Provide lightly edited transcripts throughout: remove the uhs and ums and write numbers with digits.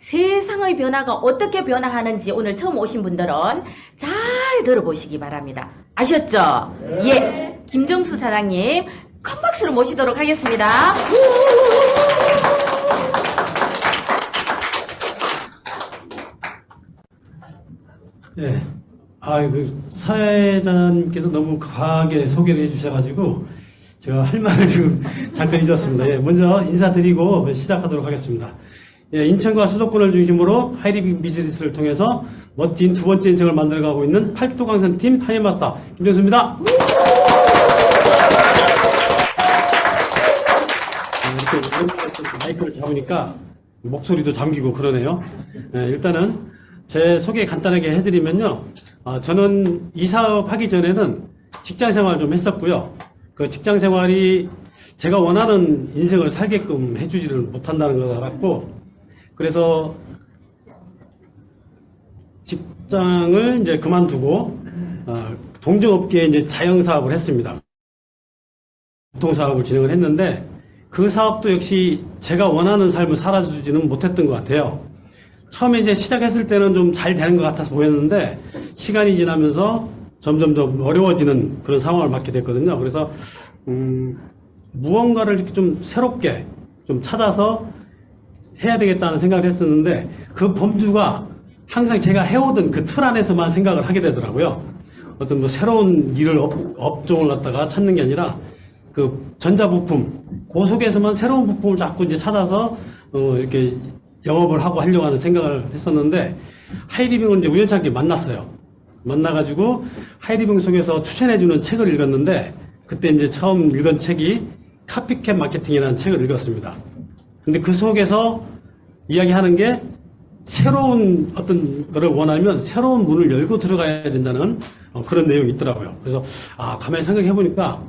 세상의 변화가 어떻게 변화하는지 오늘 처음 오신 분들은 잘 들어보시기 바랍니다. 아셨죠? 네. 예, 김정수 사장님 큰 박수로 모시도록 하겠습니다. 예. 사회자님께서 너무 과하게 소개를 해주셔가지고, 제가 할 말을 지금 잠깐 잊었습니다. 예, 먼저 인사드리고 시작하도록 하겠습니다. 예, 인천과 수도권을 중심으로 하이리빙 비즈니스를 통해서 멋진 두 번째 인생을 만들어가고 있는 팔도강산팀 하이마스터 김정수입니다. 이렇게 마이크를 잡으니까 목소리도 잠기고 그러네요. 예, 일단은 제 소개 간단하게 해드리면요. 저는 이 사업 하기 전에는 직장 생활 좀 했었고요. 그 직장 생활이 제가 원하는 인생을 살게끔 해주지를 못한다는 걸 알았고, 그래서 직장을 이제 그만두고, 동종업계에 이제 자영사업을 했습니다. 유통사업을 진행을 했는데, 그 사업도 역시 제가 원하는 삶을 살아주지는 못했던 것 같아요. 처음에 이제 시작했을 때는 좀 잘 되는 것 같아서 보였는데, 시간이 지나면서 점점 더 어려워지는 그런 상황을 맞게 됐거든요. 그래서, 무언가를 이렇게 좀 새롭게 좀 찾아서 해야 되겠다는 생각을 했었는데, 그 범주가 항상 제가 해오던 그 틀 안에서만 생각을 하게 되더라고요. 어떤 뭐 새로운 일을 업종을 갖다가 찾는 게 아니라, 그 전자부품, 그 속에서만 새로운 부품을 자꾸 이제 찾아서, 이렇게 영업을 하고 하려고 하는 생각을 했었는데, 하이리빙을 이제 우연찮게 만났어요. 만나가지고 하이리빙 속에서 추천해주는 책을 읽었는데, 그때 이제 처음 읽은 책이 카피캣 마케팅이라는 책을 읽었습니다. 근데 그 속에서 이야기하는 게 새로운 어떤 거를 원하면 새로운 문을 열고 들어가야 된다는 그런 내용이 있더라고요. 그래서 가만히 생각해 보니까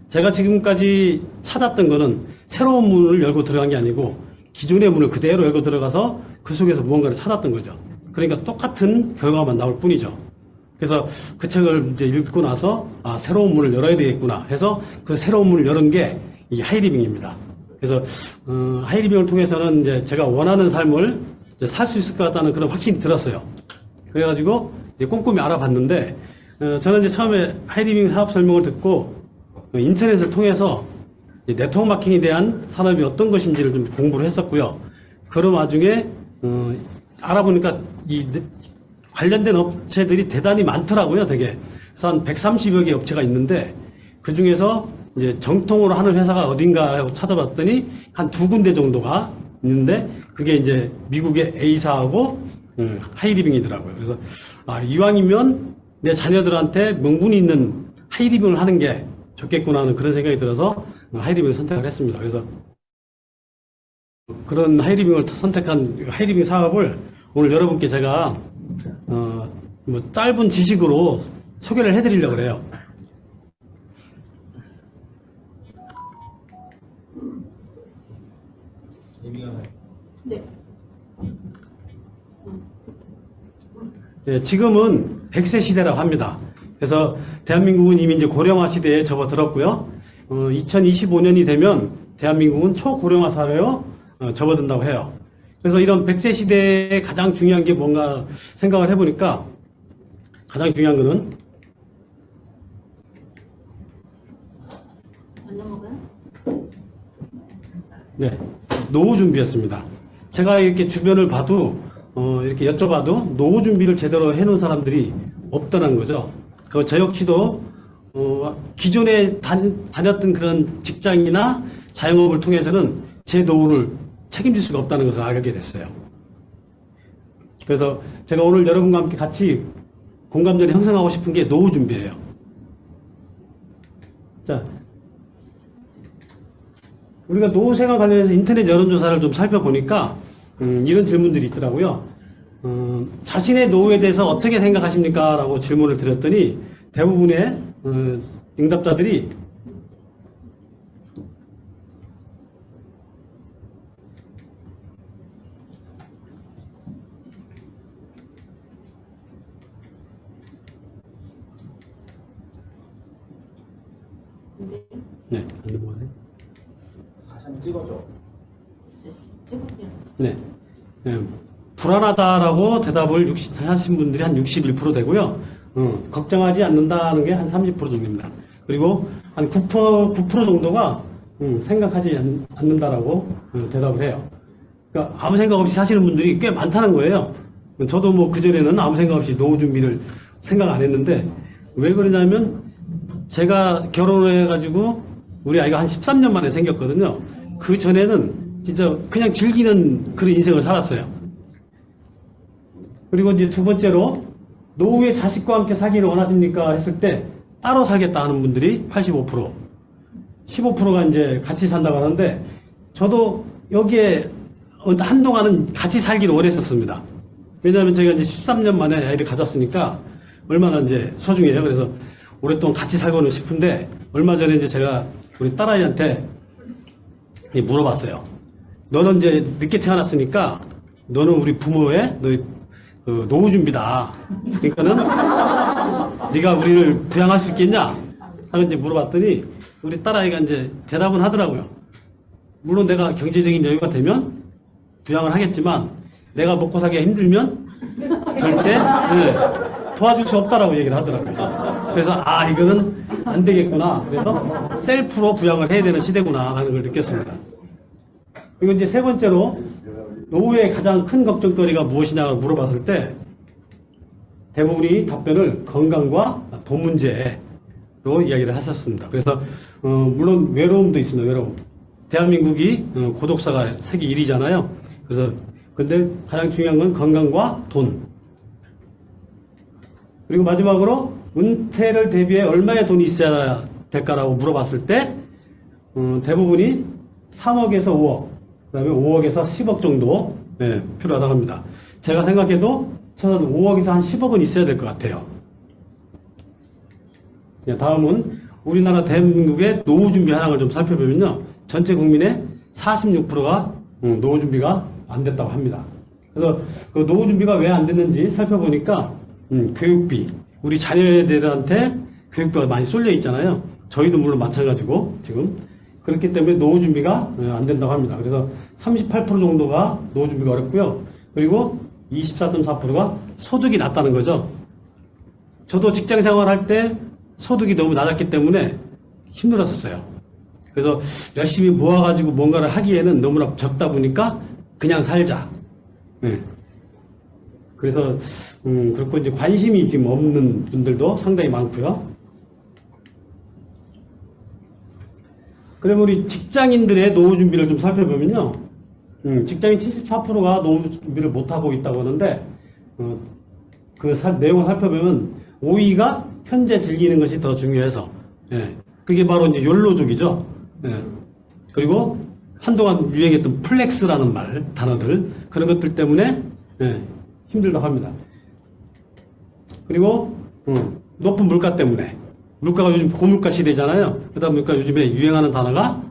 제가 지금까지 찾았던 거는 새로운 문을 열고 들어간 게 아니고 기존의 문을 그대로 열고 들어가서 그 속에서 무언가를 찾았던 거죠. 그러니까 똑같은 결과만 나올 뿐이죠. 그래서 그 책을 이제 읽고 나서 새로운 문을 열어야 되겠구나 해서 그 새로운 문을 열은 게 이 하이리빙입니다. 그래서 하이리빙을 통해서는 이제 제가 원하는 삶을 살 수 있을 것 같다는 그런 확신이 들었어요. 그래가지고 이제 꼼꼼히 알아봤는데 저는 이제 처음에 하이리빙 사업 설명을 듣고 인터넷을 통해서 네트워크 마케팅에 대한 산업이 어떤 것인지를 좀 공부를 했었고요. 그런 와중에 알아보니까 이 관련된 업체들이 대단히 많더라고요, 되게. 그래서 한 130여 개 업체가 있는데, 그 중에서 이제 정통으로 하는 회사가 어딘가 하고 찾아봤더니 한 두 군데 정도가 있는데, 그게 이제 미국의 A사하고 하이리빙이더라고요. 그래서, 이왕이면 내 자녀들한테 명분이 있는 하이리빙을 하는 게 좋겠구나 하는 그런 생각이 들어서 하이리빙을 선택을 했습니다. 그래서 그런 하이리빙을 선택한 하이리빙 사업을 오늘 여러분께 제가 뭐 짧은 지식으로 소개를 해드리려고 그래요. 네, 지금은 100세 시대라고 합니다. 그래서 대한민국은 이미 이제 고령화 시대에 접어들었고요. 2025년이 되면 대한민국은 초고령화 사회로 접어든다고 해요. 그래서 이런 100세 시대에 가장 중요한 게 뭔가 생각을 해보니까 가장 중요한 거는 네, 노후 준비였습니다. 제가 이렇게 주변을 봐도 이렇게 여쭤봐도 노후 준비를 제대로 해놓은 사람들이 없다는 거죠. 저 역시도 기존에 다녔던 그런 직장이나 자영업을 통해서는 제 노후를 책임질 수가 없다는 것을 알게 됐어요. 그래서 제가 오늘 여러분과 함께 같이 공감대를 형성하고 싶은 게 노후 준비예요. 자, 우리가 노후 생활 관련해서 인터넷 여론조사를 좀 살펴보니까 이런 질문들이 있더라고요. 자신의 노후에 대해서 어떻게 생각하십니까? 라고 질문을 드렸더니 대부분의 응답자들이 네, 안 넘어가네. 다시 한번 찍어줘. 네. 네. 불안하다라고 대답을 하신 분들이 한 61% 되고요. 걱정하지 않는다는 게 한 30% 정도입니다. 그리고 한 9% 정도가 생각하지 않는다라고 대답을 해요. 그러니까 아무 생각 없이 사시는 분들이 꽤 많다는 거예요. 저도 뭐 그전에는 아무 생각 없이 노후 준비를 생각 안 했는데, 왜 그러냐면 제가 결혼을 해가지고 우리 아이가 한 13년 만에 생겼거든요. 그 전에는 진짜 그냥 즐기는 그런 인생을 살았어요. 그리고 이제 두 번째로, 노후에 자식과 함께 살기를 원하십니까 했을 때 따로 살겠다 하는 분들이 85%, 15%가 이제 같이 산다고 하는데, 저도 여기에 한동안은 같이 살기를 원했었습니다. 왜냐하면 제가 이제 13년 만에 아이를 가졌으니까 얼마나 이제 소중해요. 그래서 오랫동안 같이 살고는 싶은데, 얼마 전에 이제 제가 우리 딸아이한테 물어봤어요. 너는 이제 늦게 태어났으니까 너는 우리 부모의 그 노후 준비다. 그러니까는 네가 우리를 부양할 수 있겠냐? 하고 이제 물어봤더니 우리 딸아이가 이제 대답은 하더라고요. 물론 내가 경제적인 여유가 되면 부양을 하겠지만 내가 먹고 살기가 힘들면 절대 도와줄 수 없다라고 얘기를 하더라고요. 그래서 이거는 안 되겠구나. 그래서 셀프로 부양을 해야 되는 시대구나 하는 걸 느꼈습니다. 그리고 이제 세 번째로, 노후의 가장 큰 걱정거리가 무엇이냐고 물어봤을 때 대부분이 답변을 건강과 돈 문제로 이야기를 하셨습니다. 그래서 물론 외로움도 있습니다. 외로움. 대한민국이 고독사가 세계 1위잖아요. 그래서 근데 가장 중요한 건 건강과 돈. 그리고 마지막으로 은퇴를 대비해 얼마의 돈이 있어야 될까라고 물어봤을 때 대부분이 3억에서 5억, 그 다음에 5억에서 10억 정도 필요하다고 합니다. 제가 생각해도 저는 5억에서 한 10억은 있어야 될 것 같아요. 다음은 우리나라 대한민국의 노후 준비 현황을 좀 살펴보면요, 전체 국민의 46%가 노후 준비가 안 됐다고 합니다. 그래서 그 노후 준비가 왜 안 됐는지 살펴보니까 교육비, 우리 자녀들한테 교육비가 많이 쏠려 있잖아요. 저희도 물론 마찬가지고 지금 그렇기 때문에 노후 준비가 안 된다고 합니다. 그래서 38% 정도가 노후 준비가 어렵고요. 그리고 24.4%가 소득이 낮다는 거죠. 저도 직장 생활할 때 소득이 너무 낮았기 때문에 힘들었었어요. 그래서 열심히 모아가지고 뭔가를 하기에는 너무나 적다 보니까 그냥 살자. 그래서 그렇고 이제 관심이 지금 없는 분들도 상당히 많고요. 그러면 우리 직장인들의 노후 준비를 좀 살펴보면요, 직장인 74%가 노후 준비를 못하고 있다고 하는데, 그 내용을 살펴보면 5위가 현재 즐기는 것이 더 중요해서, 그게 바로 이제 욜로족이죠. 그리고 한동안 유행했던 플렉스라는 단어들, 그런 것들 때문에 힘들다고 합니다. 그리고 높은 물가 때문에, 물가가 요즘 고물가 시대잖아요. 그러다 보니까 요즘에 유행하는 단어가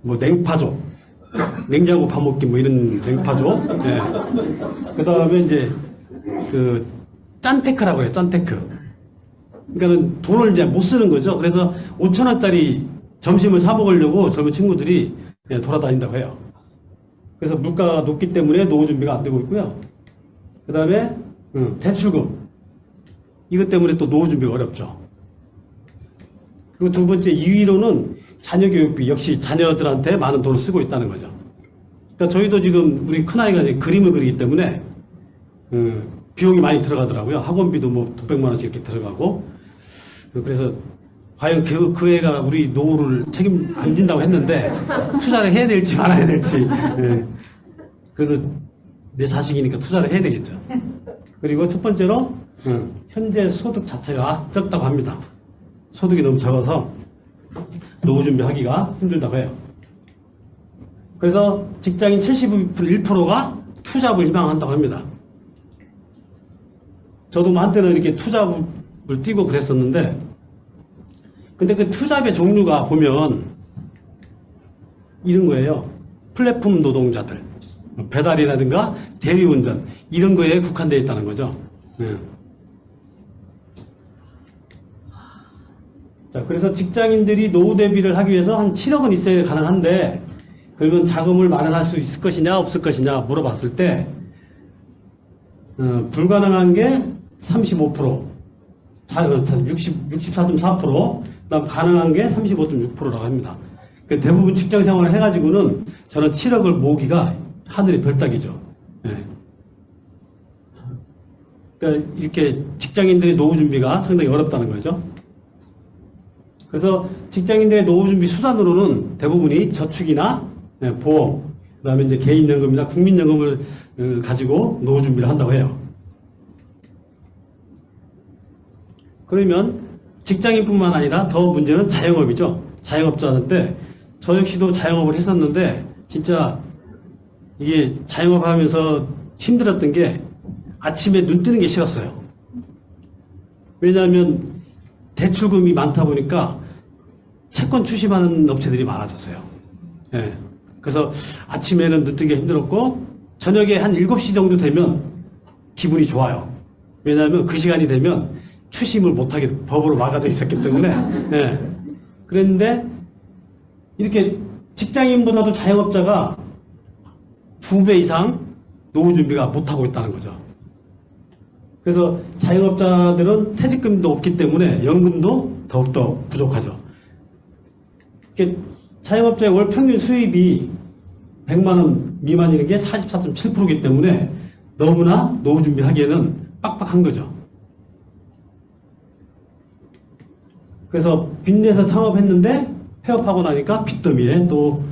뭐 냉파족, 냉장고 밥 먹기 뭐 이런 냉파족. 그 다음에 이제 그 짠테크라고 해요. 짠테크. 그러니까는 돈을 이제 못 쓰는 거죠. 그래서 5,000원짜리 점심을 사 먹으려고 젊은 친구들이 돌아다닌다고 해요. 그래서 물가가 높기 때문에 노후 준비가 안 되고 있고요. 그 다음에 대출금, 이것 때문에 또 노후 준비가 어렵죠. 그리고 두 번째 2위로는 자녀 교육비, 역시 자녀들한테 많은 돈을 쓰고 있다는 거죠. 그러니까 저희도 지금 우리 큰아이가 이제 그림을 그리기 때문에 비용이 많이 들어가더라고요. 학원비도 뭐 몇백만 원씩 이렇게 들어가고. 그래서 과연 그 애가 우리 노후를 책임 안 진다고 했는데 투자를 해야 될지 말아야 될지. 그래서 내 자식이니까 투자를 해야 되겠죠. 그리고 첫 번째로 현재 소득 자체가 적다고 합니다. 소득이 너무 적어서 노후 준비하기가 힘들다고 해요. 그래서 직장인 71%가 투잡을 희망한다고 합니다. 저도 뭐 한때는 이렇게 투잡을 뛰고 그랬었는데, 근데 그 투잡의 종류가 보면 이런 거예요. 플랫폼 노동자들, 배달이라든가 대리운전, 이런 거에 국한되어 있다는 거죠. 자, 그래서 직장인들이 노후 대비를 하기 위해서 한 7억은 있어야 가능한데, 그러면 자금을 마련할 수 있을 것이냐 없을 것이냐 물어봤을 때 불가능한 게 35%, 64.4%, 그다음 가능한 게 35.6%라고 합니다. 대부분 직장 생활을 해가지고는 저는 7억을 모으기가 하늘의 별따기죠. 예. 그러니까 이렇게 직장인들의 노후 준비가 상당히 어렵다는 거죠. 그래서 직장인들의 노후 준비 수단으로는 대부분이 저축이나 보험, 그다음에 이제 개인연금이나 국민연금을 가지고 노후 준비를 한다고 해요. 그러면 직장인뿐만 아니라 더 문제는 자영업이죠. 자영업자인데 저 역시도 자영업을 했었는데 진짜 이게 자영업을 하면서 힘들었던 게 아침에 눈 뜨는 게 싫었어요. 왜냐하면 대출금이 많다 보니까 채권 출시하는 업체들이 많아졌어요. 예. 그래서 아침에는 눈 뜨기가 힘들었고 저녁에 한 7시 정도 되면 기분이 좋아요. 왜냐하면 그 시간이 되면 추심을 못하게 법으로 막아져 있었기 때문에. 예. 그랬는데 이렇게 직장인보다도 자영업자가 2배 이상 노후 준비가 못하고 있다는 거죠. 그래서 자영업자들은 퇴직금도 없기 때문에 연금도 더욱더 부족하죠. 자영업자의 월 평균 수입이 100만 원 미만이는 게 44.7%이기 때문에 너무나 노후 준비하기에는 빡빡한 거죠. 그래서 빚내서 창업했는데 폐업하고 나니까 빚더미에 또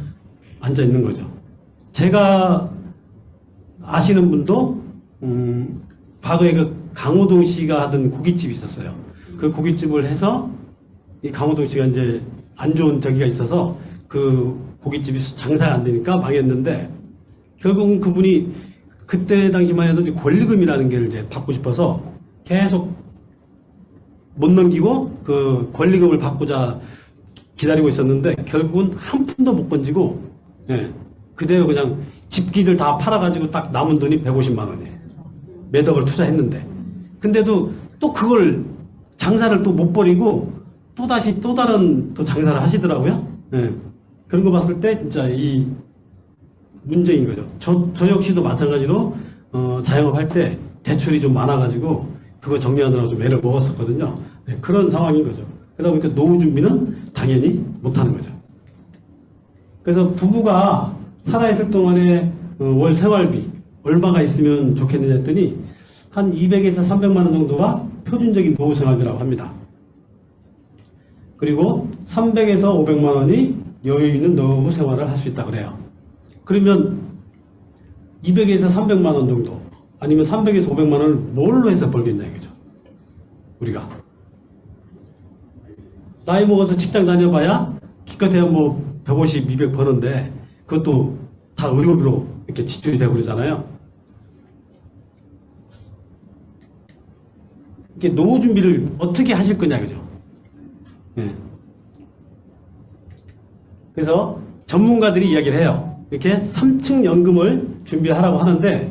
앉아 있는 거죠. 제가 아시는 분도 과거에 그 강호동 씨가 하던 고깃집이 있었어요. 그 고깃집을 해서 이 강호동 씨가 이제 안 좋은 저기가 있어서 그 고깃집이 장사가 안 되니까 망했는데 결국은 그분이 그때 당시만 해도 이제 권리금이라는 게 이제 받고 싶어서 계속 못 넘기고 그 권리금을 받고자 기다리고 있었는데 결국은 한 푼도 못 건지고 그대로 그냥 집기들 다 팔아가지고 딱 남은 돈이 150만 원이에요. 몇 억을 투자했는데 근데도 또 그걸 장사를 또 못 버리고 또다시 또 다른 또 장사를 하시더라고요. 그런 거 봤을 때 진짜 이 문제인 거죠. 저 역시도 마찬가지로 자영업 할 때 대출이 좀 많아가지고 그거 정리하느라고 좀 애를 먹었었거든요. 그런 상황인 거죠. 그러다 보니까 노후 준비는 당연히 못하는 거죠. 그래서 부부가 살아있을 동안에 월 생활비 얼마가 있으면 좋겠느냐 했더니 한 200에서 300만 원 정도가 표준적인 노후 생활비라고 합니다. 그리고 300에서 500만 원이 여유 있는 노후 생활을 할 수 있다고 그래요. 그러면 200에서 300만 원 정도 아니면 300에서 500만 원을 뭘로 해서 벌겠냐 이거죠. 우리가 나이 먹어서 직장 다녀봐야 기껏해야 뭐 150, 200 버는데 그것도 다 의료비로 이렇게 지출이 되고 그러잖아요. 이렇게 노후 준비를 어떻게 하실 거냐 그죠. 그래서 전문가들이 이야기를 해요. 이렇게 3층 연금을 준비하라고 하는데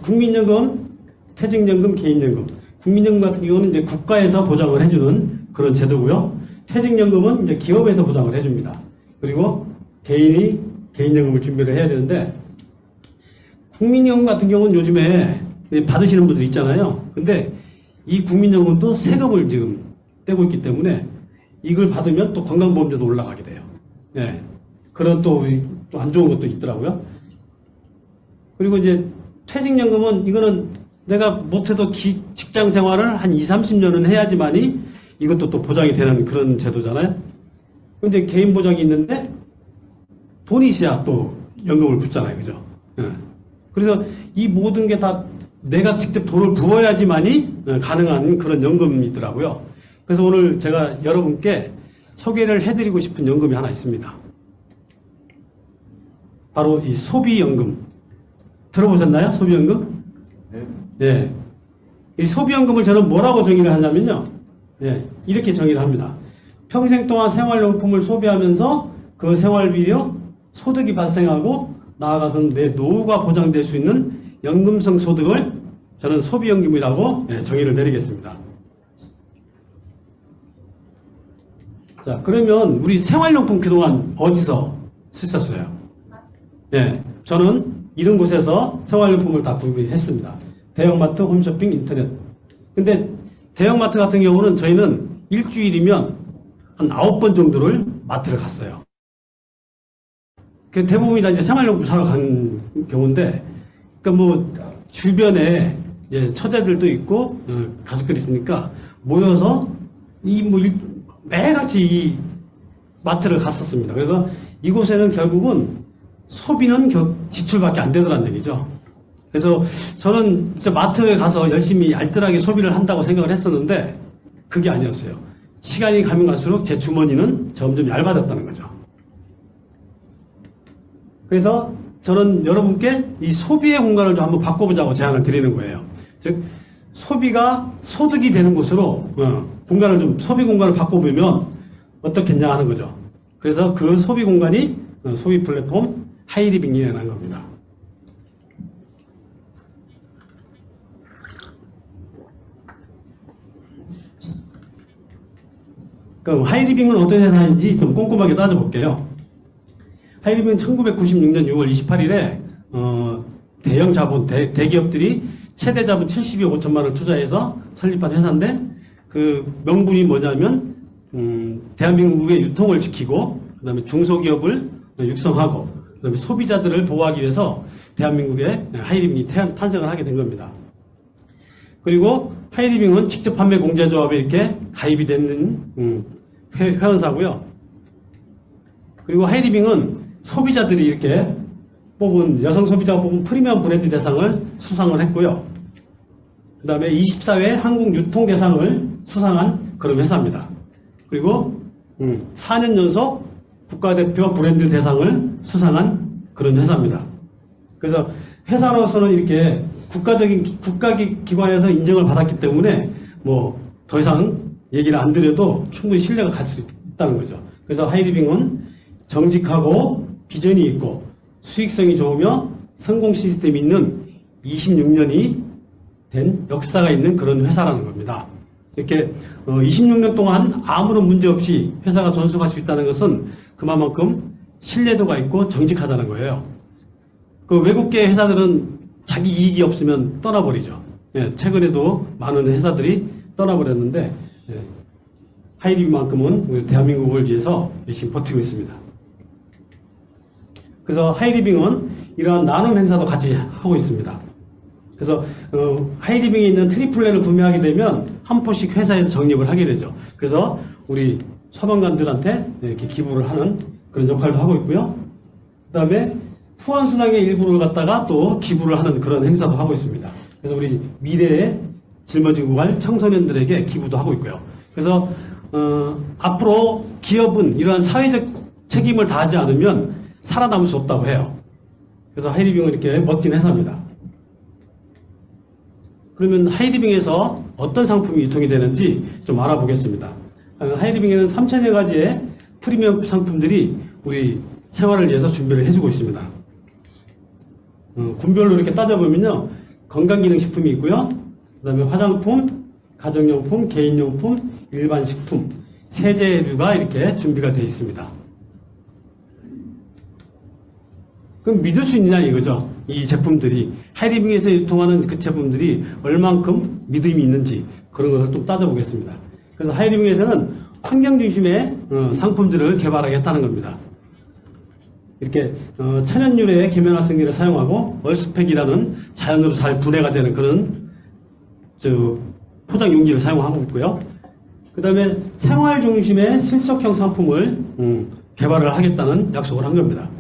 국민연금, 퇴직연금, 개인연금. 국민연금 같은 경우는 이제 국가에서 보장을 해주는 그런 제도고요. 퇴직연금은 이제 기업에서 보장을 해줍니다. 그리고 개인이 개인연금을 준비를 해야 되는데 국민연금 같은 경우는 요즘에 받으시는 분들 있잖아요. 근데 이 국민연금도 세금을 지금 떼고 있기 때문에 이걸 받으면 또 건강보험료도 올라가게 돼요. 그런 또 안 좋은 것도 있더라고요. 그리고 이제 퇴직연금은 이거는 내가 못해도 직장 생활을 한 20, 30년은 해야지만이 이것도 또 보장이 되는 그런 제도잖아요. 근데 개인 보장이 있는데 돈이 있어야 또 연금을 붙잖아요. 그죠? 그래서 이 모든 게 다 내가 직접 돈을 부어야지만이 가능한 그런 연금이 있더라고요. 그래서 오늘 제가 여러분께 소개를 해드리고 싶은 연금이 하나 있습니다. 바로 이 소비연금. 들어보셨나요? 소비연금? 네. 이 소비연금을 저는 뭐라고 정의를 하냐면요. 이렇게 정의를 합니다. 평생 동안 생활용품을 소비하면서 그 생활비로 소득이 발생하고 나아가서는 내 노후가 보장될 수 있는 연금성 소득을 저는 소비연금이라고 정의를 내리겠습니다. 자, 그러면 우리 생활용품 그동안 어디서 쓰셨어요? 저는 이런 곳에서 생활용품을 다 구입했습니다. 대형마트, 홈쇼핑, 인터넷. 근데 대형마트 같은 경우는 저희는 일주일이면 한 9번 정도를 마트를 갔어요. 그 대부분이 다 이제 생활용품 사러 간 경우인데, 그러니까 뭐 주변에 이제 처제들도 있고 가족들이 있으니까 모여서 매일같이 이 마트를 갔었습니다. 그래서 이곳에는 결국은 소비는 지출밖에 안 되더란 얘기죠. 그래서 저는 진짜 마트에 가서 열심히 알뜰하게 소비를 한다고 생각을 했었는데 그게 아니었어요. 시간이 가면 갈수록 제 주머니는 점점 얇아졌다는 거죠. 그래서 저는 여러분께 이 소비의 공간을 좀 한번 바꿔보자고 제안을 드리는 거예요. 즉 소비가 소득이 되는 곳으로 공간을 좀 소비 공간을 바꿔보면 어떻겠냐 하는 거죠. 그래서 그 소비 공간이 소비 플랫폼 하이리빙이라는 겁니다. 그럼 하이리빙은 어떤 회사인지 좀 꼼꼼하게 따져볼게요. 하이리빙은 1996년 6월 28일에 대형 자본, 대기업들이 최대 자본 72억 5천만 원을 투자해서 설립한 회사인데 그 명분이 뭐냐면 대한민국의 유통을 지키고 그 다음에 중소기업을 육성하고 그 다음에 소비자들을 보호하기 위해서 대한민국에 하이리빙이 탄생을 하게 된 겁니다. 그리고 하이리빙은 직접 판매 공제조합에 이렇게 가입이 되는 회원사고요. 그리고 하이리빙은 소비자들이 이렇게 뽑은 여성 소비자가 뽑은 프리미엄 브랜드 대상을 수상을 했고요. 그 다음에 24회 한국 유통 대상을 수상한 그런 회사입니다. 그리고 4년 연속 국가대표 브랜드 대상을 수상한 그런 회사입니다. 그래서 회사로서는 이렇게 국가기관에서 인정을 받았기 때문에 뭐 더 이상 얘기를 안 드려도 충분히 신뢰가 갈 수 있다는 거죠. 그래서 하이리빙은 정직하고 비전이 있고 수익성이 좋으며 성공 시스템이 있는 26년이 된 역사가 있는 그런 회사라는 겁니다. 이렇게 26년 동안 아무런 문제 없이 회사가 존속할 수 있다는 것은 그만큼 신뢰도가 있고 정직하다는 거예요. 그 외국계 회사들은 자기 이익이 없으면 떠나버리죠. 예, 최근에도 많은 회사들이 떠나버렸는데 하이리빙만큼은 대한민국을 위해서 열심히 버티고 있습니다. 그래서 하이리빙은 이러한 나눔 행사도 같이 하고 있습니다. 그래서 하이리빙에 있는 트리플랜을 구매하게 되면 한 포씩 회사에서 적립을 하게 되죠. 그래서 우리 소방관들한테 이렇게 기부를 하는 그런 역할도 하고 있고요. 그 다음에 후원수당의 일부를 갖다가 또 기부를 하는 그런 행사도 하고 있습니다. 그래서 우리 미래에 짊어지고 갈 청소년들에게 기부도 하고 있고요. 그래서 앞으로 기업은 이러한 사회적 책임을 다하지 않으면 살아남을 수 없다고 해요. 그래서 하이리빙은 이렇게 멋진 회사입니다. 그러면 하이리빙에서 어떤 상품이 유통이 되는지 좀 알아보겠습니다. 하이리빙에는 3,000여 가지의 프리미엄 상품들이 우리 생활을 위해서 준비를 해주고 있습니다. 군별로 이렇게 따져보면요. 건강기능식품이 있고요. 그 다음에 화장품, 가정용품, 개인용품, 일반식품, 세제류가 이렇게 준비가 되어 있습니다. 그럼 믿을 수 있느냐 이거죠. 이 제품들이 하이리빙에서 유통하는 그 제품들이 얼만큼 믿음이 있는지 그런 것을 좀 따져보겠습니다. 그래서 하이리빙에서는 환경 중심의 상품들을 개발하겠다는 겁니다. 이렇게 천연유래의 계면활성제를 사용하고 얼스펙이라는 자연으로 잘 분해가 되는 그런 포장 용기를 사용하고 있고요. 그 다음에 생활 중심의 실속형 상품을 개발을 하겠다는 약속을 한 겁니다.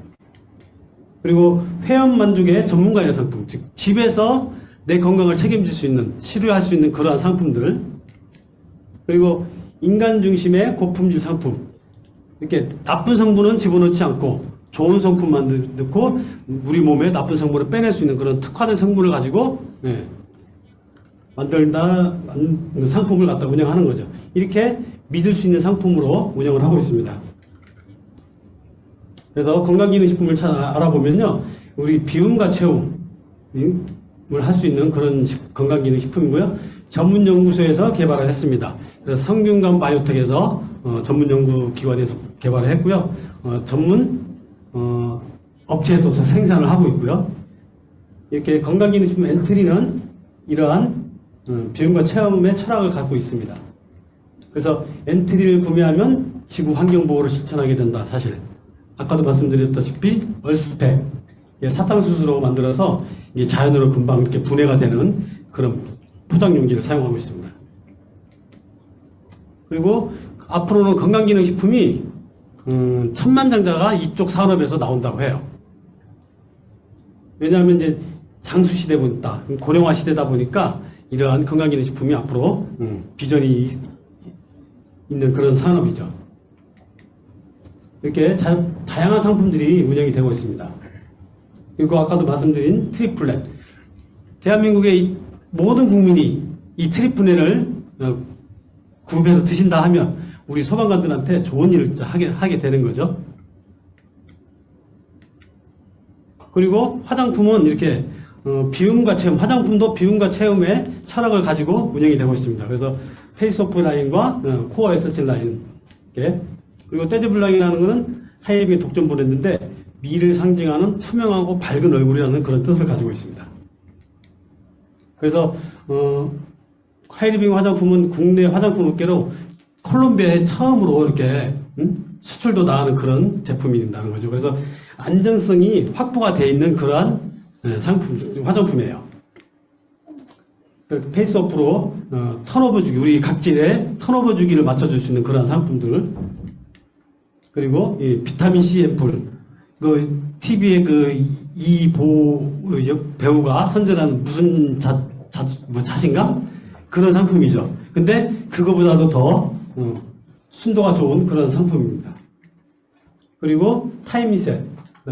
그리고 회원 만족의 전문가의 상품, 즉 집에서 내 건강을 책임질 수 있는, 치료할 수 있는 그러한 상품들, 그리고 인간 중심의 고품질 상품, 이렇게 나쁜 성분은 집어넣지 않고 좋은 성분만 넣고 우리 몸에 나쁜 성분을 빼낼 수 있는 그런 특화된 성분을 가지고 만들다 상품을 갖다 운영하는 거죠. 이렇게 믿을 수 있는 상품으로 운영을 하고 있습니다. 그래서 건강기능식품을 알아보면요, 우리 비움과 체움을 할 수 있는 그런 건강기능식품이고요. 전문연구소에서 개발을 했습니다. 그래서 성균관 바이오텍에서 전문연구기관에서 개발을 했고요. 전문 업체에도 생산을 하고 있고요. 이렇게 건강기능식품 엔트리는 이러한 비용과 체험의 철학을 갖고 있습니다. 그래서 엔트리를 구매하면 지구 환경 보호를 실천하게 된다. 사실 아까도 말씀드렸다시피 얼스펙 사탕수수로 만들어서 이게 자연으로 금방 이렇게 분해가 되는 그런 포장 용기를 사용하고 있습니다. 그리고 앞으로는 건강기능식품이 천만장자가 이쪽 산업에서 나온다고 해요. 왜냐하면 이제 장수 시대부터 고령화 시대다 보니까 이러한 건강기능식품이 앞으로 비전이 있는 그런 산업이죠. 이렇게 다양한 상품들이 운영이 되고 있습니다. 그리고 아까도 말씀드린 트리플렛. 대한민국의 모든 국민이 이 트리플렛을 구입해서 드신다 하면 우리 소방관들한테 좋은 일을 하게 되는 거죠. 그리고 화장품은 이렇게 비움과 체험, 화장품도 비움과 체험의 철학을 가지고 운영이 되고 있습니다. 그래서 페이스오프 라인과 코어 에센셜 라인, 그리고 떼즈블랑이라는 것은 하이리빙의 독점 브랜드인데 미를 상징하는 투명하고 밝은 얼굴이라는 그런 뜻을 가지고 있습니다. 그래서 하이리빙 화장품은 국내 화장품 업계로 콜롬비아에 처음으로 이렇게 수출도 나가는 그런 제품이라는 거죠. 그래서 안전성이 확보가 되어 있는 그러한 화장품이에요. 페이스오프로 턴오버 주기, 우리 각질의 턴오버 주기를 맞춰줄 수 있는 그런 상품들. 그리고 이 비타민C 앰플, 그 TV에 그 이보 배우가 선전한 무슨 자신감? 그런 상품이죠. 근데 그거보다도 더 순도가 좋은 그런 상품입니다. 그리고 타임리셋,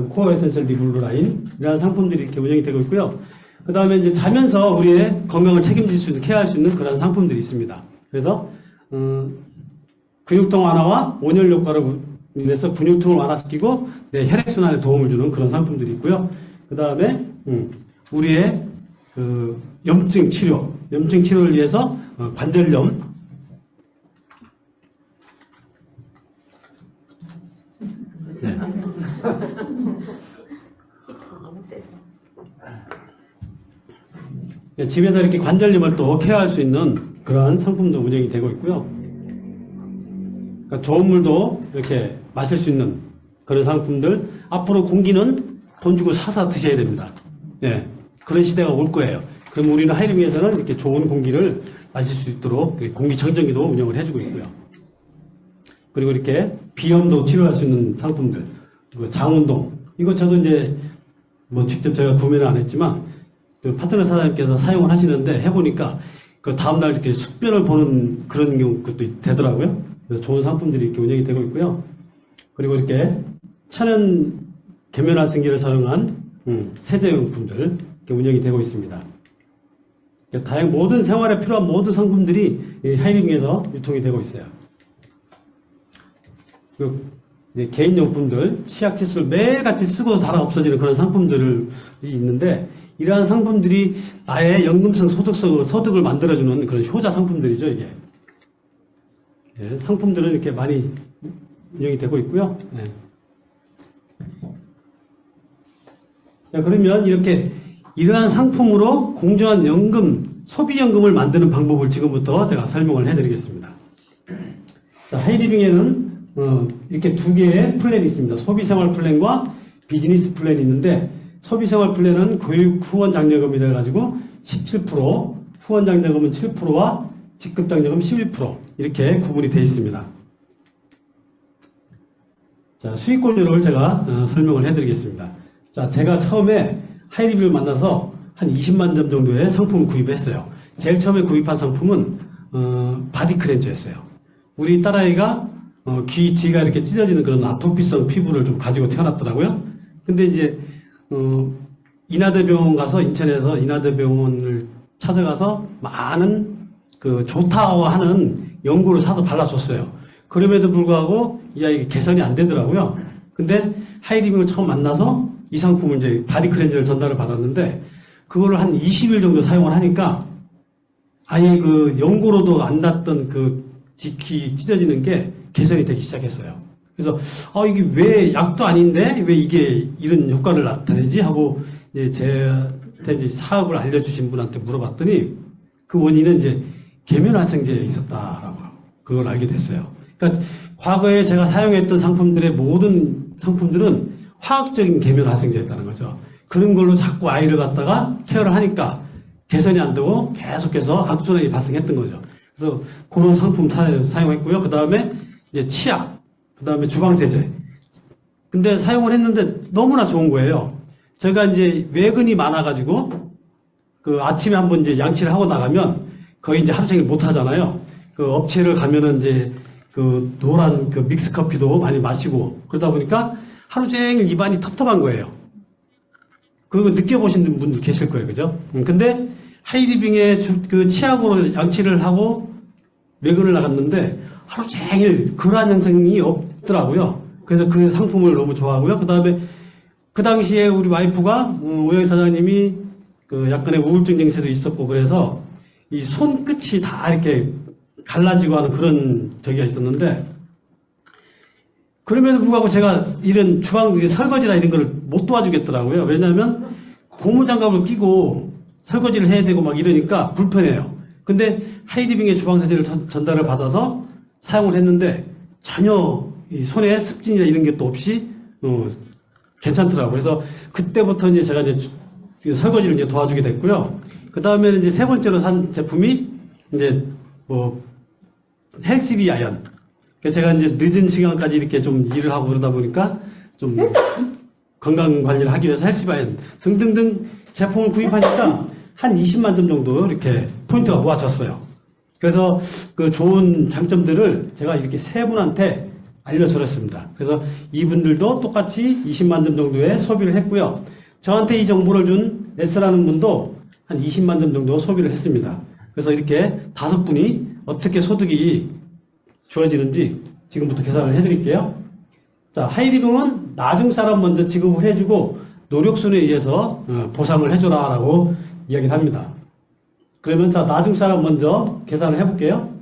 코어 에센셜 리블루 라인, 이러한 상품들이 이렇게 운영이 되고 있고요. 그 다음에 이제 자면서 우리의 건강을 책임질 수 있는, 케어할 수 있는 그런 상품들이 있습니다. 그래서 근육통 완화와 온열 효과로 인해서 근육통을 완화시키고 내 혈액순환에 도움을 주는 그런 상품들이 있고요. 그 다음에 우리의 그 염증 치료를 위해서 관절염, 네. 집에서 이렇게 관절염을 또 케어할 수 있는 그러한 상품도 운영이 되고 있고요. 그러니까 좋은 물도 이렇게 마실 수 있는 그런 상품들. 앞으로 공기는 돈 주고 사서 드셔야 됩니다. 네. 그런 시대가 올 거예요. 그럼 우리는 하이리빙에서는 이렇게 좋은 공기를 마실 수 있도록 공기청정기도 운영을 해주고 있고요. 그리고 이렇게 비염도 치료할 수 있는 상품들, 장운동. 이거 저도 이제 뭐 직접 제가 구매는 안 했지만 그 파트너 사장님께서 사용을 하시는데 해보니까 그 다음날 이렇게 숙변을 보는 그런 것도 되더라고요. 그래서 좋은 상품들이 이렇게 운영이 되고 있고요. 그리고 이렇게 천연 계면활성기를 사용한 세제용품들 이렇게 운영이 되고 있습니다. 다양한 모든 생활에 필요한 모든 상품들이 하이리빙에서 유통이 되고 있어요. 그리고 개인용품들, 치약, 칫솔 매일같이 쓰고 달아 없어지는 그런 상품들이 있는데 이러한 상품들이 나의 연금성 소득을 만들어주는 그런 효자 상품들이죠, 이게. 네, 상품들은 이렇게 많이 운영이 되고 있고요. 네. 자, 그러면 이렇게 이러한 상품으로 공정한 연금, 소비연금을 만드는 방법을 지금부터 제가 설명을 해드리겠습니다. 자, 하이리빙에는 이렇게 두 개의 플랜이 있습니다. 소비생활 플랜과 비즈니스 플랜이 있는데 소비생활 플랜은 교육 후원 장려금이라 가지고 17%, 후원 장려금은 7%와 직급 장려금 11% 이렇게 구분이 되어 있습니다. 자, 수익권료를 제가 설명을 해드리겠습니다. 자, 제가 처음에 하이리빙을 만나서 한 20만 점 정도의 상품을 구입했어요. 제일 처음에 구입한 상품은 바디 클렌저였어요. 우리 딸아이가 귀 뒤가 이렇게 찢어지는 그런 아토피성 피부를 좀 가지고 태어났더라고요. 근데 이제 인하대병원 가서 인천에서 인하대병원을 찾아가서 많은 그 좋다고 하는 연고를 사서 발라줬어요. 그럼에도 불구하고 이 아이가 개선이 안 되더라고요. 근데 하이리빙을 처음 만나서 이 상품을 이제 바디 클렌저를 전달을 받았는데 그거를 한 20일 정도 사용을 하니까 아예 그 연고로도 안 났던 그 귀 찢어지는 게 개선이 되기 시작했어요. 그래서 이게 왜 약도 아닌데 왜 이게 이런 효과를 나타내지 하고 이제 제 저한테 이제 사업을 알려주신 분한테 물어봤더니 그 원인은 이제 계면활성제에 있었다라고 그걸 알게 됐어요. 그러니까 과거에 제가 사용했던 상품들의 모든 상품들은 화학적인 계면활성제였다는 거죠. 그런 걸로 자꾸 아이를 갖다가 케어를 하니까 개선이 안 되고 계속해서 악순환이 발생했던 거죠. 그래서 그런 상품 사용했고요. 그 다음에 이제 치약, 그 다음에 주방세제. 근데 사용을 했는데 너무나 좋은 거예요. 제가 이제 외근이 많아가지고 그 아침에 한번 이제 양치를 하고 나가면 거의 이제 하루 종일 못 하잖아요. 그 업체를 가면은 이제 그 노란 그 믹스 커피도 많이 마시고 그러다 보니까 하루 종일 입안이 텁텁한 거예요. 그거 느껴보신 분들 계실 거예요. 그죠? 근데 하이리빙에 그 치약으로 양치를 하고 외근을 나갔는데 하루 종일 그러한 현상이 없더라고요. 그래서 그 상품을 너무 좋아하고요. 그 다음에 그 당시에 우리 와이프가 오영희 사장님이 그 약간의 우울증 증세도 있었고 그래서 이 손끝이 다 이렇게 갈라지고 하는 그런 저기가 있었는데 그럼에도 불구하고 제가 이런 주방 설거지나 이런 걸 못 도와주겠더라고요. 왜냐하면 고무장갑을 끼고 설거지를 해야 되고 막 이러니까 불편해요. 근데 하이리빙의 주방세제를 전달을 받아서 사용을 했는데 전혀 이 손에 습진이나 이런 게 또 없이 괜찮더라고요. 그래서 그때부터 이제 제가 이제 설거지를 이제 도와주게 됐고요. 그 다음에는 이제 세 번째로 산 제품이 이제 뭐 헬스비 아연. 제가 이제 늦은 시간까지 이렇게 좀 일을 하고 그러다 보니까 좀 건강 관리를 하기 위해서 헬스비 아연 등등등 제품을 구입하니까 한 20만 점 정도 이렇게 포인트가 모아졌어요. 그래서 그 좋은 장점들을 제가 이렇게 세 분한테 알려드렸습니다. 그래서 이분들도 똑같이 20만 점 정도의 소비를 했고요. 저한테 이 정보를 준 S라는 분도 한 20만 점 정도 소비를 했습니다. 그래서 이렇게 5분이 어떻게 소득이 주어지는지 지금부터 계산을 해드릴게요. 자, 하이리빙은 나중 사람 먼저 지급을 해주고 노력순에 의해서 보상을 해줘라 라고 이야기를 합니다. 그러면 자, 나중 사람 먼저 계산을 해볼게요.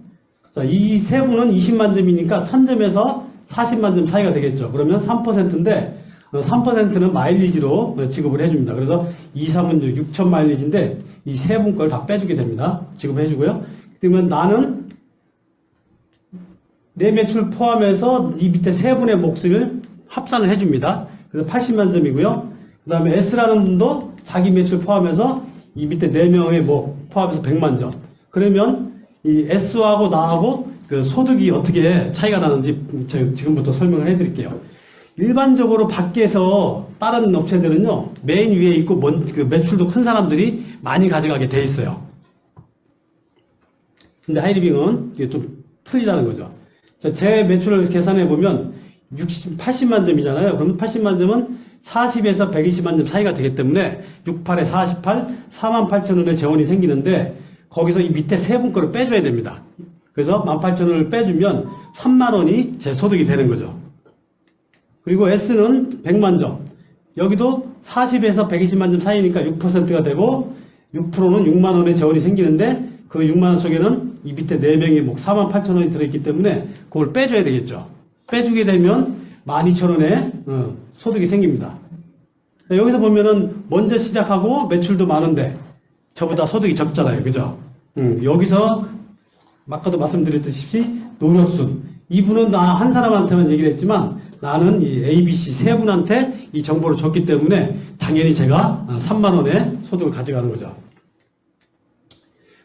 자, 이 세 분은 20만 점이니까 1000점에서 40만 점 차이가 되겠죠. 그러면 3%인데 3%는 마일리지로 지급을 해줍니다. 그래서 2, 3은 6천 마일리지인데 이 세 분 걸 다 빼주게 됩니다. 지급해주고요. 그러면 나는 내 매출 포함해서 이 밑에 세 분의 몫을 합산을 해줍니다. 그래서 80만 점이고요. 그 다음에 S라는 분도 자기 매출 포함해서 이 밑에 4명의 몫 포함해서 100만 점. 그러면 이 S하고 나하고 그 소득이 어떻게 차이가 나는지 지금부터 설명을 해드릴게요. 일반적으로 밖에서 다른 업체들은요, 맨 위에 있고 그 매출도 큰 사람들이 많이 가져가게 돼 있어요. 근데 하이리빙은 이게 좀 틀리다는 거죠. 자, 제 매출을 계산해 보면 80만 점이잖아요. 그러면 80만 점은 40에서 120만 점 사이가 되기 때문에 68에 48, 48,000원의 재원이 생기는데 거기서 이 밑에 세 분 거를 빼줘야 됩니다. 그래서 18,000원을 빼주면 3만 원이 제 소득이 되는 거죠. 그리고 S는 100만 점. 여기도 40에서 120만 점 사이니까 6%가 되고 6%는 6만 원의 재원이 생기는데 그 6만 원 속에는 이 밑에 4명의 목 48,000원이 들어있기 때문에 그걸 빼줘야 되겠죠. 빼주게 되면 12,000원의 소득이 생깁니다. 자, 여기서 보면은 먼저 시작하고 매출도 많은데 저보다 소득이 적잖아요. 그죠? 여기서 아까도 말씀드렸듯이 노력순. 이분은 나 한 사람한테만 얘기를 했지만 나는 이 ABC 세 분한테 이 정보를 줬기 때문에 당연히 제가 3만 원의 소득을 가져가는 거죠.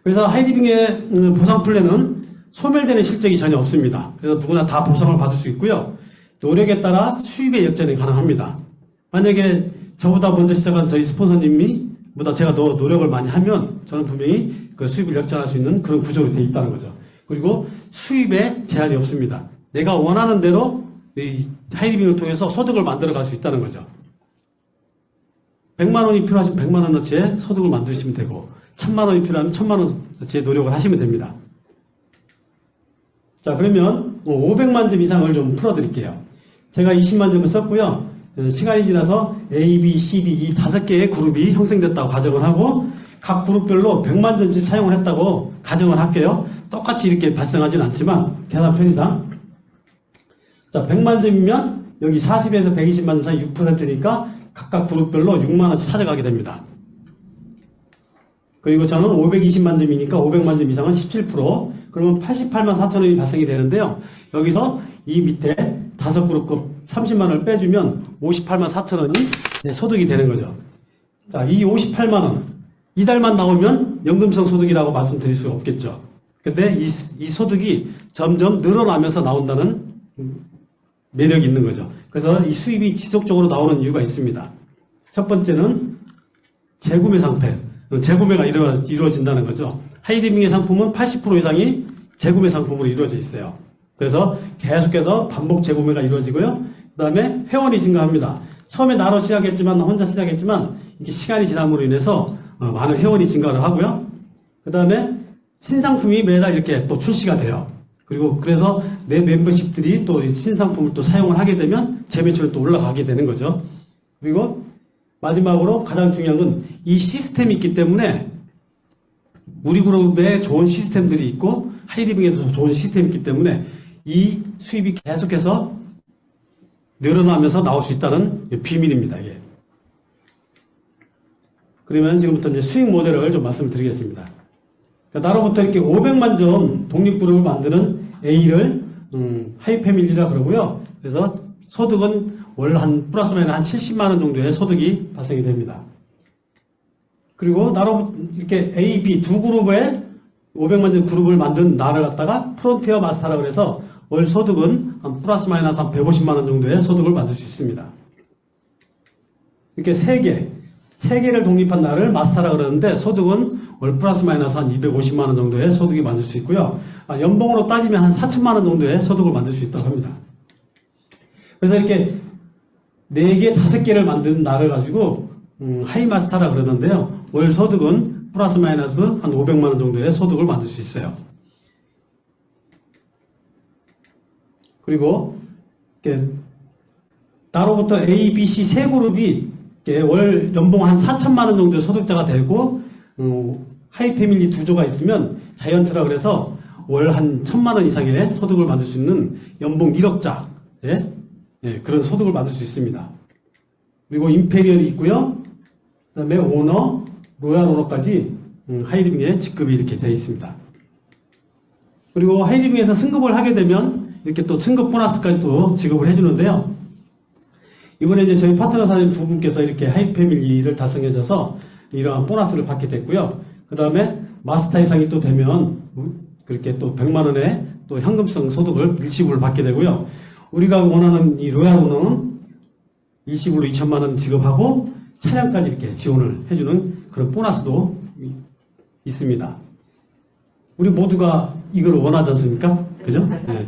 그래서 하이리빙의 보상 플랜은 소멸되는 실적이 전혀 없습니다. 그래서 누구나 다 보상을 받을 수 있고요. 노력에 따라 수입의 역전이 가능합니다. 만약에 저보다 먼저 시작한 저희 스폰서님이 보다 제가 더 노력을 많이 하면 저는 분명히 그 수입을 역전할 수 있는 그런 구조로 되어 있다는 거죠. 그리고 수입에 제한이 없습니다. 내가 원하는 대로 이 하이리빙을 통해서 소득을 만들어 갈 수 있다는 거죠. 100만 원이 필요하시면 100만 원어치의 소득을 만드시면 되고 1000만 원이 필요하면 1000만 원어치의 노력을 하시면 됩니다. 자, 그러면 500만 점 이상을 좀 풀어드릴게요. 제가 20만 점을 썼고요. 시간이 지나서 A, B, C, D 이 5개의 그룹이 형성됐다고 가정을 하고 각 그룹별로 100만 점씩 사용을 했다고 가정을 할게요. 똑같이 이렇게 발생하진 않지만 계산 편의상 자, 100만 점이면 여기 40에서 120만 점 사이 6%니까 각각 그룹별로 6만 원씩 찾아가게 됩니다. 그리고 저는 520만 점이니까 500만 점 이상은 17%, 그러면 88만 4천 원이 발생이 되는데요. 여기서 이 밑에 5그룹급 30만 원을 빼주면 58만 4천 원이 소득이 되는 거죠. 자, 이 58만 원, 이달만 나오면 연금성 소득이라고 말씀드릴 수 없겠죠. 근데 이 소득이 점점 늘어나면서 나온다는 매력이 있는 거죠. 그래서 이 수입이 지속적으로 나오는 이유가 있습니다. 첫 번째는 재구매 상패, 재구매가 이루어진다는 거죠. 하이리빙의 상품은 80% 이상이 재구매 상품으로 이루어져 있어요. 그래서 계속해서 반복 재구매가 이루어지고요. 그 다음에 회원이 증가합니다. 처음에 나로 시작했지만, 혼자 시작했지만, 이게 시간이 지남으로 인해서 많은 회원이 증가를 하고요. 그 다음에 신상품이 매달 이렇게 또 출시가 돼요. 그리고 그래서 내 멤버십들이 또 신상품을 또 사용을 하게 되면 재매출은 또 올라가게 되는 거죠. 그리고 마지막으로 가장 중요한 건 이 시스템이 있기 때문에 우리 그룹에 좋은 시스템들이 있고 하이리빙에도 좋은 시스템이 있기 때문에 이 수입이 계속해서 늘어나면서 나올 수 있다는 비밀입니다. 이게. 그러면 지금부터 이제 수익 모델을 좀 말씀을 드리겠습니다. 그러니까 나로부터 이렇게 500만 점 독립그룹을 만드는 A를 하이패밀리라 그러고요. 그래서 소득은 월 한 플러스 마이너스 한 70만 원 정도의 소득이 발생이 됩니다. 그리고 나로부터 이렇게 A, B 두 그룹의 500만 점 그룹을 만든 나를 갖다가 프론티어 마스터라고 해서 월 소득은 한 플러스 마이너스 한 150만 원 정도의 소득을 만들 수 있습니다. 이렇게 세 개를 독립한 나를 마스터라 그러는데 소득은 월 플러스 마이너스 한 250만 원 정도의 소득이 만들 수 있고요. 연봉으로 따지면 한 4천만 원 정도의 소득을 만들 수 있다고 합니다. 그래서 이렇게 4개, 5개를 만든 나를 가지고 하이 마스터라 그러는데요. 월 소득은 플러스 마이너스 한 500만 원 정도의 소득을 만들 수 있어요. 그리고 이렇게 나로부터 A, B, C 세 그룹이 월 연봉 한 4천만 원 정도의 소득자가 되고 하이 패밀리 두 조가 있으면 자이언트라 그래서 월 한 1,000만 원 이상의 소득을 만들 수 있는 연봉 1억자 그런 소득을 만들 수 있습니다. 그리고 임페리얼이 있고요. 그 다음에 오너, 로얄 오너까지 하이리빙에 직급이 이렇게 되어 있습니다. 그리고 하이리빙에서 승급을 하게 되면 이렇게 또 승급 보너스까지 또 지급을 해주는데요. 이번에 이제 저희 파트너 사장님 두 분께서 이렇게 하이패밀리를 달성해줘서 이러한 보너스를 받게 됐고요. 그 다음에 마스터 이상이 또 되면 그렇게 또 100만 원의 또 현금성 소득을 일시불을 받게 되고요. 우리가 원하는 이 로얄 오너는 일시불로 2천만 원 지급하고 차량까지 이렇게 지원을 해주는 그런 보너스도 있습니다. 우리 모두가 이걸 원하지 않습니까? 그죠? 네.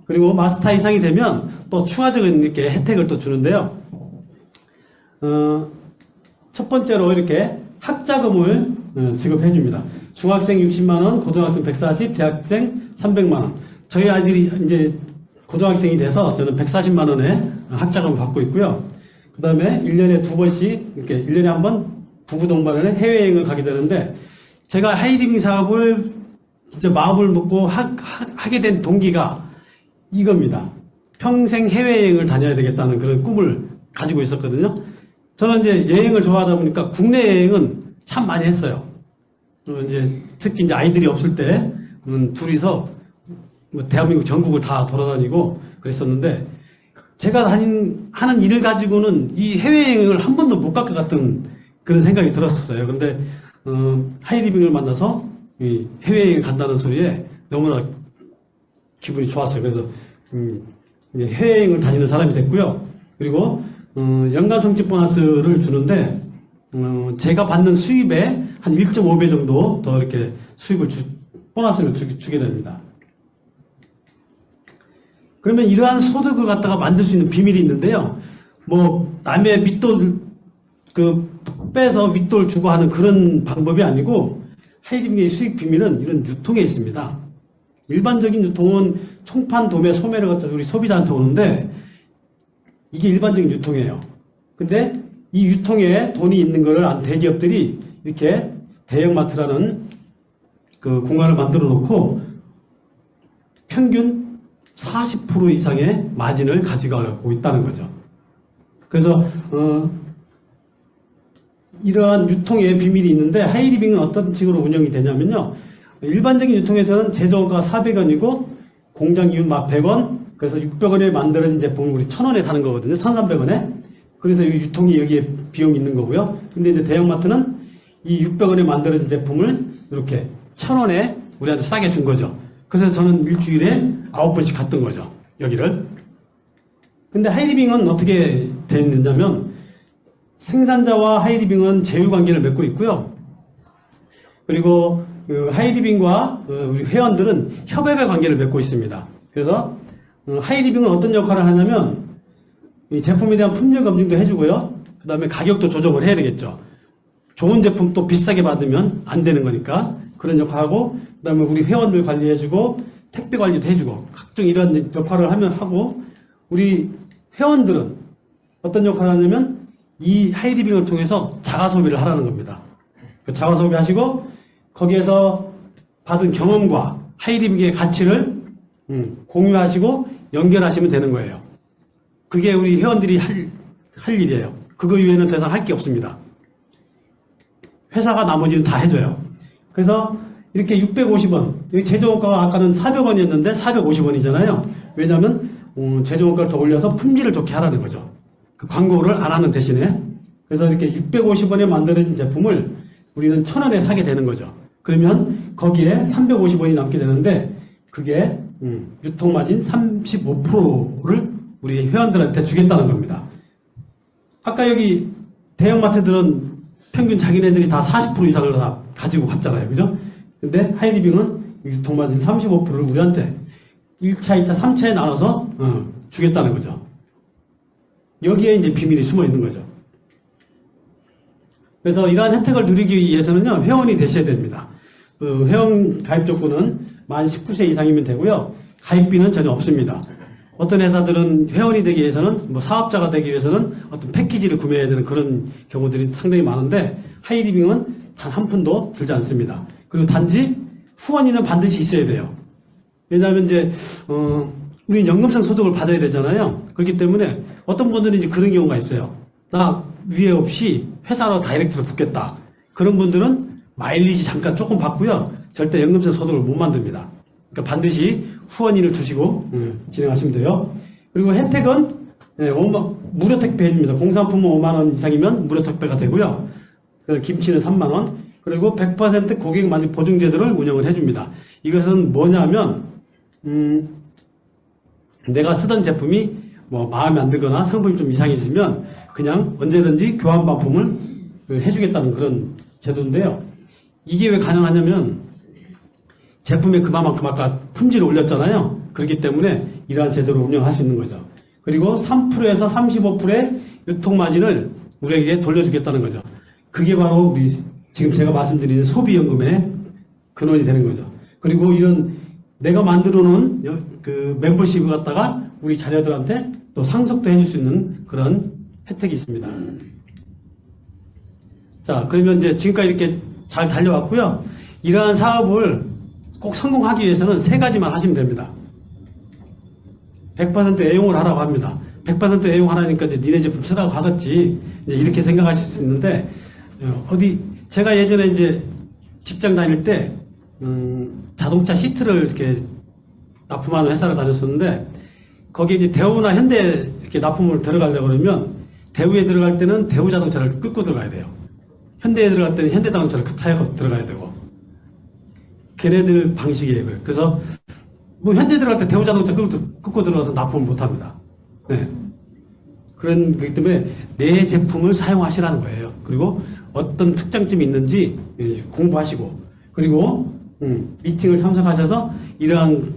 그리고 마스터 이상이 되면 또 추가적인 이렇게 혜택을 또 주는데요. 첫 번째로 이렇게 학자금을 지급해 줍니다. 중학생 60만원, 고등학생 140, 대학생 300만원. 저희 아이들이 이제 고등학생이 돼서 저는 140만원의 학자금을 받고 있고요. 그 다음에 1년에 2번씩, 이렇게 1년에 한 번 부부 동반에 해외여행을 가게 되는데, 제가 하이리빙 사업을 진짜 마음을 먹고 하게 된 동기가 이겁니다. 평생 해외여행을 다녀야 되겠다는 그런 꿈을 가지고 있었거든요. 저는 이제 여행을 좋아하다 보니까 국내 여행은 참 많이 했어요. 이제 특히 이제 아이들이 없을 때 둘이서 뭐 대한민국 전국을 다 돌아다니고 그랬었는데, 제가 하는 일을 가지고는 이 해외여행을 한 번도 못 갈 것 같은 그런 생각이 들었었어요. 근데 하이리빙을 만나서 이 해외여행 간다는 소리에 너무나 기분이 좋았어요. 그래서 해외여행을 다니는 사람이 됐고요. 그리고 연간 성취 보너스를 주는데 제가 받는 수입의 한 1.5배 정도 더 이렇게 보너스를 주게 됩니다. 그러면 이러한 소득을 갖다가 만들 수 있는 비밀이 있는데요. 뭐 남의 윗돈 빼서 윗돈 주고 하는 그런 방법이 아니고, 하이리빙의 수익 비밀은 이런 유통에 있습니다. 일반적인 유통은 총판, 도매, 소매를 갖다 우리 소비자한테 오는데 이게 일반적인 유통이에요. 근데 이 유통에 돈이 있는 걸 안 대기업들이 이렇게 대형마트라는 그 공간을 만들어 놓고 평균 40% 이상의 마진을 가져가고 있다는 거죠. 그래서 이러한 유통의 비밀이 있는데 하이리빙은 어떤 식으로 운영이 되냐면요. 일반적인 유통에서는 제조가 400원이고 공장 이윤 막 100원, 그래서 600원에 만들어진 제품을 우리 1000원에 사는 거거든요. 1300원에. 그래서 이 유통이 여기에 비용이 있는 거고요. 근데 이제 대형마트는 이 600원에 만들어진 제품을 이렇게 1000원에 우리한테 싸게 준 거죠. 그래서 저는 일주일에 9번씩 갔던 거죠. 여기를. 근데 하이리빙은 어떻게 됐느냐면 생산자와 하이리빙은 제휴 관계를 맺고 있고요. 그리고 그 하이리빙과 우리 회원들은 협업의 관계를 맺고 있습니다. 그래서 하이리빙은 어떤 역할을 하냐면 이 제품에 대한 품질 검증도 해주고요. 그 다음에 가격도 조정을 해야 되겠죠. 좋은 제품 또 비싸게 받으면 안 되는 거니까 그런 역할하고, 그 다음에 우리 회원들 관리해주고 택배 관리도 해주고 각종 이런 역할을 하고, 우리 회원들은 어떤 역할을 하냐면 이 하이리빙을 통해서 자가 소비를 하라는 겁니다. 그 자가 소비하시고 거기에서 받은 경험과 하이리빙의 가치를 공유하시고 연결하시면 되는 거예요. 그게 우리 회원들이 할 일이에요. 그거 이외에는 더 이상 할 게 없습니다. 회사가 나머지는 다 해줘요. 그래서 이렇게 650원, 여기 제조원가가 아까는 400원이었는데 450원이잖아요. 왜냐하면 제조원가를 더 올려서 품질을 좋게 하라는 거죠. 그 광고를 안 하는 대신에. 그래서 이렇게 650원에 만들어진 제품을 우리는 1000원에 사게 되는 거죠. 그러면 거기에 350원이 남게 되는데 그게 유통마진 35%를 우리 회원들한테 주겠다는 겁니다. 아까 여기 대형마트들은 평균 자기네들이 다 40% 이상을 다 가지고 갔잖아요. 그죠? 근데 하이리빙은 유통마진 35%를 우리한테 1차, 2차, 3차에 나눠서 주겠다는 거죠. 여기에 이제 비밀이 숨어 있는 거죠. 그래서 이러한 혜택을 누리기 위해서는요, 회원이 되셔야 됩니다. 그 회원 가입 조건은 만 19세 이상이면 되고요. 가입비는 전혀 없습니다. 어떤 회사들은 회원이 되기 위해서는, 뭐 사업자가 되기 위해서는 어떤 패키지를 구매해야 되는 그런 경우들이 상당히 많은데, 하이리빙은 단 한 푼도 들지 않습니다. 그리고 단지 후원인은 반드시 있어야 돼요. 왜냐하면 이제, 우리 연금성 소득을 받아야 되잖아요. 그렇기 때문에 어떤 분들은 이제 그런 경우가 있어요. 나 위에 없이 회사로 다이렉트로 붙겠다. 그런 분들은 마일리지 잠깐 조금 받고요. 절대 연금성 소득을 못 만듭니다. 그러니까 반드시 후원인을 두시고 진행하시면 돼요. 그리고 혜택은 무료 택배 해줍니다. 공산품은 5만원 이상이면 무료 택배가 되고요. 김치는 3만원. 그리고 100% 고객 만족 보증 제도를 운영을 해줍니다. 이것은 뭐냐면 내가 쓰던 제품이 뭐 마음에 안 들거나 상품이 좀 이상이 있으면 그냥 언제든지 교환 반품을 해주겠다는 그런 제도인데요. 이게 왜 가능하냐면 제품의 그만큼 아까 품질을 올렸잖아요. 그렇기 때문에 이러한 제도를 운영할 수 있는 거죠. 그리고 3%에서 35%의 유통마진을 우리에게 돌려주겠다는 거죠. 그게 바로 우리 지금 제가 말씀드리는 소비연금의 근원이 되는 거죠. 그리고 이런 내가 만들어 놓은 그 멤버십을 갖다가 우리 자녀들한테 또 상속도 해줄 수 있는 그런 혜택이 있습니다. 자, 그러면 이제 지금까지 이렇게 잘 달려왔고요. 이러한 사업을 꼭 성공하기 위해서는 세 가지만 하시면 됩니다. 100% 애용을 하라고 합니다. 100% 애용하라니까 이제 니네 제품 쓰라고 하겠지. 이제 이렇게 생각하실 수 있는데, 제가 예전에 이제 직장 다닐 때, 자동차 시트를 이렇게 납품하는 회사를 다녔었는데, 거기에 이제 대우나 현대 이렇게 납품을 들어가려고 그러면, 대우에 들어갈 때는 대우 자동차를 끌고 들어가야 돼요. 현대에 들어갈 때는 현대 자동차를 타고 들어가야 되고, 걔네들 방식이에요. 그래서, 뭐 현대 들어갈 때 대우 자동차 끌고 들어가서 납품을 못 합니다. 네. 그렇기 때문에 내 제품을 사용하시라는 거예요. 그리고 어떤 특장점이 있는지 공부하시고, 그리고 미팅을 참석하셔서 이러한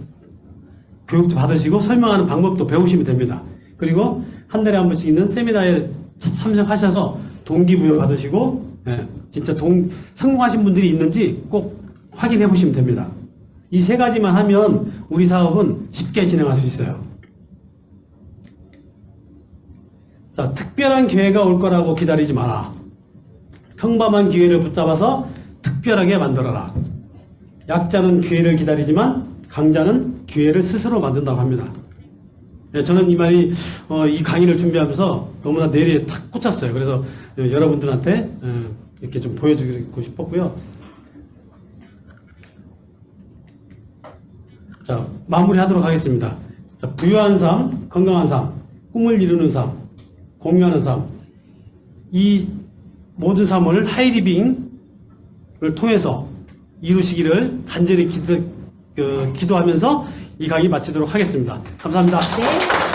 교육도 받으시고 설명하는 방법도 배우시면 됩니다. 그리고 한 달에 한 번씩 있는 세미나에 참석하셔서 동기부여 받으시고, 진짜 성공하신 분들이 있는지 꼭 확인해 보시면 됩니다. 이 세 가지만 하면 우리 사업은 쉽게 진행할 수 있어요. 자, 특별한 기회가 올 거라고 기다리지 마라. 평범한 기회를 붙잡아서 특별하게 만들어라. 약자는 기회를 기다리지만 강자는 기회를 스스로 만든다고 합니다. 예, 저는 이 말이 이 강의를 준비하면서 너무나 뇌리에 탁 꽂혔어요. 그래서 여러분들한테 이렇게 좀 보여드리고 싶었고요. 자, 마무리하도록 하겠습니다. 자, 부유한 삶, 건강한 삶, 꿈을 이루는 삶, 공유하는 삶, 이 모든 삶을 하이리빙을 통해서 이루시기를 간절히 기도하면서 이 강의 마치도록 하겠습니다. 감사합니다. 네.